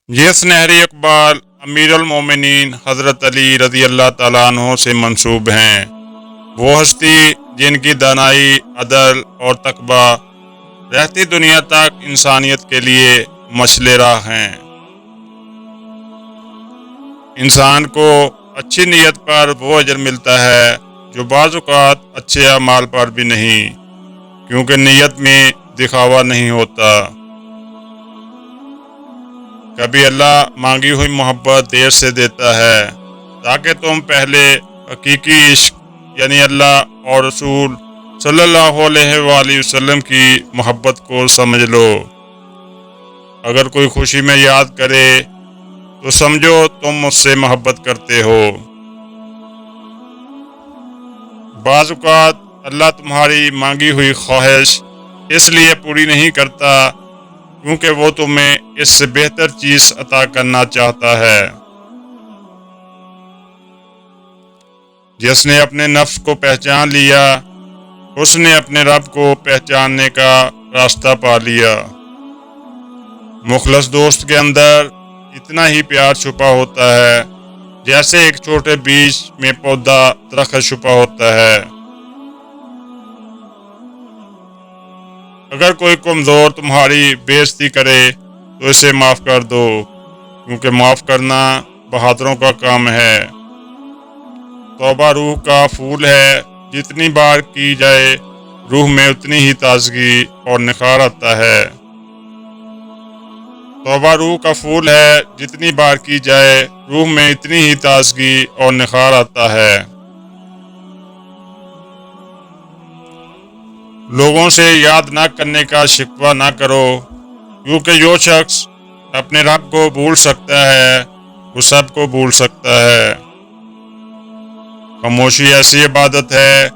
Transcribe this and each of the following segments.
یہ سنہری اقبال امیر المومنین حضرت علی رضی اللہ تعالیٰ عنہ سے منسوب ہیں، وہ ہستی جن کی دانائی، عدل اور تقوی رہتی دنیا تک انسانیت کے لیے مشعل راہ ہیں۔ انسان کو اچھی نیت پر وہ اجر ملتا ہے جو بعض اوقات اچھے اعمال پر بھی نہیں، کیونکہ نیت میں دکھاوا نہیں ہوتا۔ کبھی اللہ مانگی ہوئی محبت دیر سے دیتا ہے تاکہ تم پہلے حقیقی عشق یعنی اللہ اور رسول صلی اللہ علیہ وآلہ وسلم کی محبت کو سمجھ لو۔ اگر کوئی خوشی میں یاد کرے تو سمجھو تم مجھ سے محبت کرتے ہو۔ بعض اوقات اللہ تمہاری مانگی ہوئی خواہش اس لیے پوری نہیں کرتا کیونکہ وہ تمہیں اس سے بہتر چیز عطا کرنا چاہتا ہے۔ جس نے اپنے نفس کو پہچان لیا اس نے اپنے رب کو پہچاننے کا راستہ پا لیا۔ مخلص دوست کے اندر اتنا ہی پیار چھپا ہوتا ہے جیسے ایک چھوٹے بیج میں پودا درخت چھپا ہوتا ہے۔ اگر کوئی کمزور تمہاری بے عزتی کرے تو اسے معاف کر دو، کیونکہ معاف کرنا بہادروں کا کام ہے۔ توبہ روح کا پھول ہے، جتنی بار کی جائے روح میں اتنی ہی تازگی اور نکھار آتا ہے۔ توبہ روح کا پھول ہے، جتنی بار کی جائے روح میں اتنی ہی تازگی اور نکھار آتا ہے۔ لوگوں سے یاد نہ کرنے کا شکوہ نہ کرو، کیونکہ جو شخص اپنے رب کو بھول سکتا ہے وہ سب کو بھول سکتا ہے۔ خاموشی ایسی عبادت ہے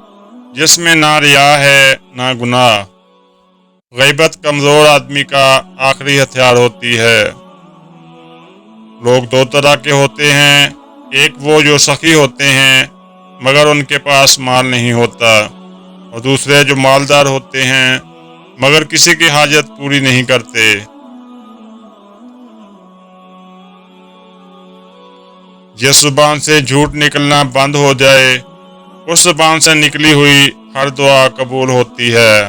جس میں نہ ریا ہے نہ گناہ۔ غیبت کمزور آدمی کا آخری ہتھیار ہوتی ہے۔ لوگ دو طرح کے ہوتے ہیں، ایک وہ جو سخی ہوتے ہیں مگر ان کے پاس مال نہیں ہوتا، اور دوسرے جو مالدار ہوتے ہیں مگر کسی کی حاجت پوری نہیں کرتے۔ جس زبان سے جھوٹ نکلنا بند ہو جائے اس زبان سے نکلی ہوئی ہر دعا قبول ہوتی ہے۔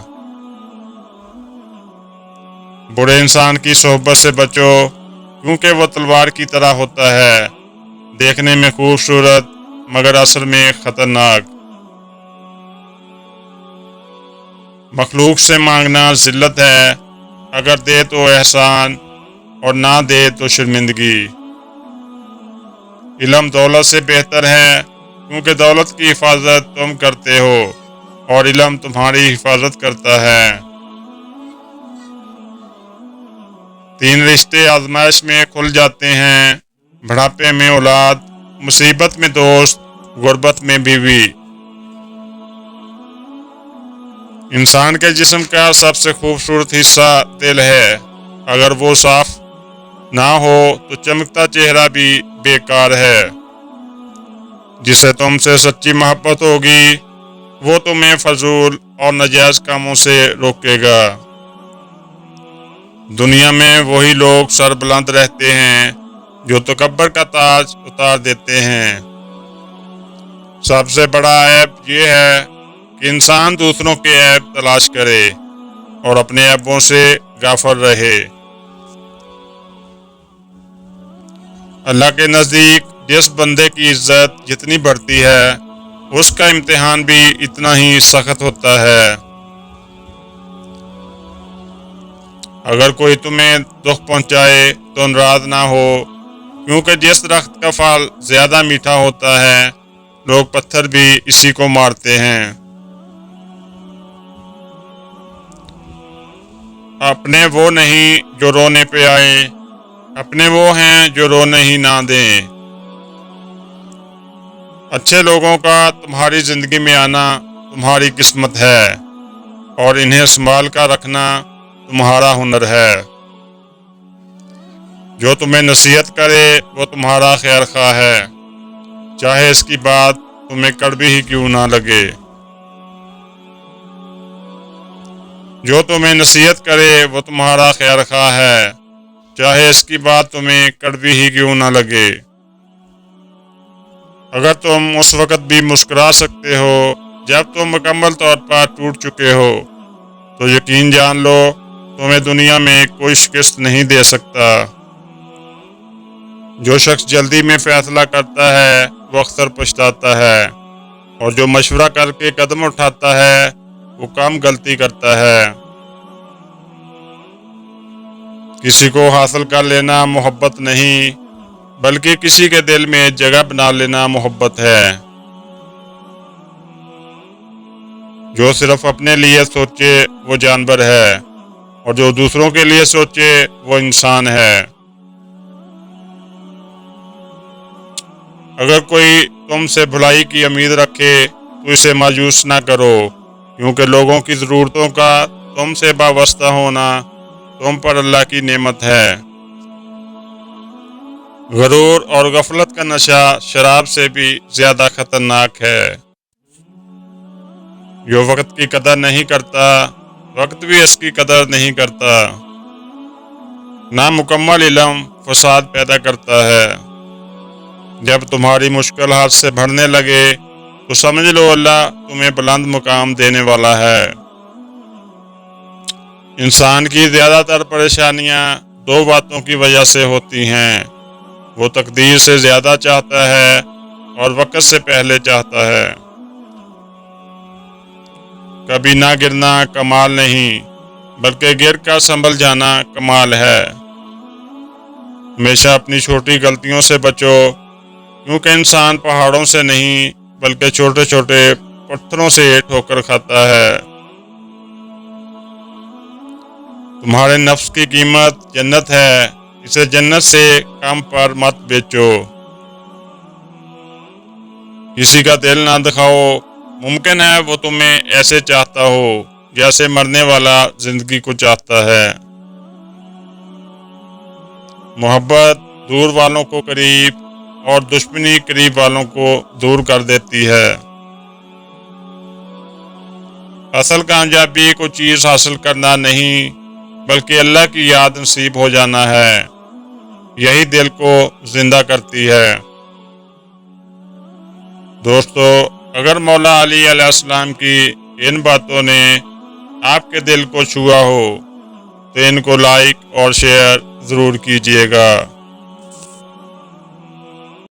برے انسان کی صحبت سے بچو، کیونکہ وہ تلوار کی طرح ہوتا ہے، دیکھنے میں خوبصورت مگر اصل میں خطرناک۔ مخلوق سے مانگنا ذلت ہے، اگر دے تو احسان اور نہ دے تو شرمندگی۔ علم دولت سے بہتر ہے، کیونکہ دولت کی حفاظت تم کرتے ہو اور علم تمہاری حفاظت کرتا ہے۔ 3 رشتے آزمائش میں کھل جاتے ہیں، بڑھاپے میں اولاد، مصیبت میں دوست، غربت میں بیوی۔ انسان کے جسم کا سب سے خوبصورت حصہ دل ہے، اگر وہ صاف نہ ہو تو چمکتا چہرہ بھی بیکار ہے۔ جسے تم سے سچی محبت ہوگی وہ تمہیں فضول اور ناجائز کاموں سے روکے گا۔ دنیا میں وہی لوگ سر بلند رہتے ہیں جو تکبر کا تاج اتار دیتے ہیں۔ سب سے بڑا عیب یہ ہے کہ انسان دوسروں کے عیب تلاش کرے اور اپنے عیبوں سے غافل رہے۔ اللہ کے نزدیک جس بندے کی عزت جتنی بڑھتی ہے اس کا امتحان بھی اتنا ہی سخت ہوتا ہے۔ اگر کوئی تمہیں دکھ پہنچائے تو ناراض نہ ہو، کیونکہ جس درخت کا پھل زیادہ میٹھا ہوتا ہے لوگ پتھر بھی اسی کو مارتے ہیں۔ اپنے وہ نہیں جو رونے پہ آئیں، اپنے وہ ہیں جو رونے ہی نہ دیں۔ اچھے لوگوں کا تمہاری زندگی میں آنا تمہاری قسمت ہے، اور انہیں سنبھال کر رکھنا تمہارا ہنر ہے۔ جو تمہیں نصیحت کرے وہ تمہارا خیر خواہ ہے، چاہے اس کی بات تمہیں کڑوی ہی کیوں نہ لگے۔ جو تمہیں نصیحت کرے وہ تمہارا خیر خواہ ہے، چاہے اس کی بات تمہیں کڑوی ہی کیوں نہ لگے۔ اگر تم اس وقت بھی مسکرا سکتے ہو جب تم مکمل طور پر ٹوٹ چکے ہو تو یقین جان لو تمہیں دنیا میں کوئی شکست نہیں دے سکتا۔ جو شخص جلدی میں فیصلہ کرتا ہے وہ اکثر پچھتاتا ہے، اور جو مشورہ کر کے قدم اٹھاتا ہے وہ کم غلطی کرتا ہے۔ کسی کو حاصل کر لینا محبت نہیں، بلکہ کسی کے دل میں جگہ بنا لینا محبت ہے۔ جو صرف اپنے لیے سوچے وہ جانور ہے، اور جو دوسروں کے لیے سوچے وہ انسان ہے۔ اگر کوئی تم سے بھلائی کی امید رکھے تو اسے مایوس نہ کرو، کیونکہ لوگوں کی ضرورتوں کا تم سے وابستہ ہونا تم پر اللہ کی نعمت ہے۔ غرور اور غفلت کا نشہ شراب سے بھی زیادہ خطرناک ہے۔ جو وقت کی قدر نہیں کرتا، وقت بھی اس کی قدر نہیں کرتا۔ نامکمل علم فساد پیدا کرتا ہے۔ جب تمہاری مشکل ہاتھ سے بڑھنے لگے تو سمجھ لو اللہ تمہیں بلند مقام دینے والا ہے۔ انسان کی زیادہ تر پریشانیاں دو باتوں کی وجہ سے ہوتی ہیں، وہ تقدیر سے زیادہ چاہتا ہے اور وقت سے پہلے چاہتا ہے۔ کبھی نہ گرنا کمال نہیں، بلکہ گر کر سنبھل جانا کمال ہے۔ ہمیشہ اپنی چھوٹی غلطیوں سے بچو، کیونکہ انسان پہاڑوں سے نہیں بلکہ چھوٹے چھوٹے پتھروں سے ٹھوکر کھاتا ہے۔ تمہارے نفس کی قیمت جنت ہے، اسے جنت سے کم پر مت بیچو۔ کسی کا دل نہ دکھاؤ، ممکن ہے وہ تمہیں ایسے چاہتا ہو جیسے مرنے والا زندگی کو چاہتا ہے۔ محبت دور والوں کو قریب اور دشمنی قریب والوں کو دور کر دیتی ہے۔ اصل کامیابی کوئی چیز حاصل کرنا نہیں، بلکہ اللہ کی یاد نصیب ہو جانا ہے، یہی دل کو زندہ کرتی ہے۔ دوستو، اگر مولا علی علیہ السلام کی ان باتوں نے آپ کے دل کو چھوا ہو تو ان کو لائک اور شیئر ضرور کیجیے گا۔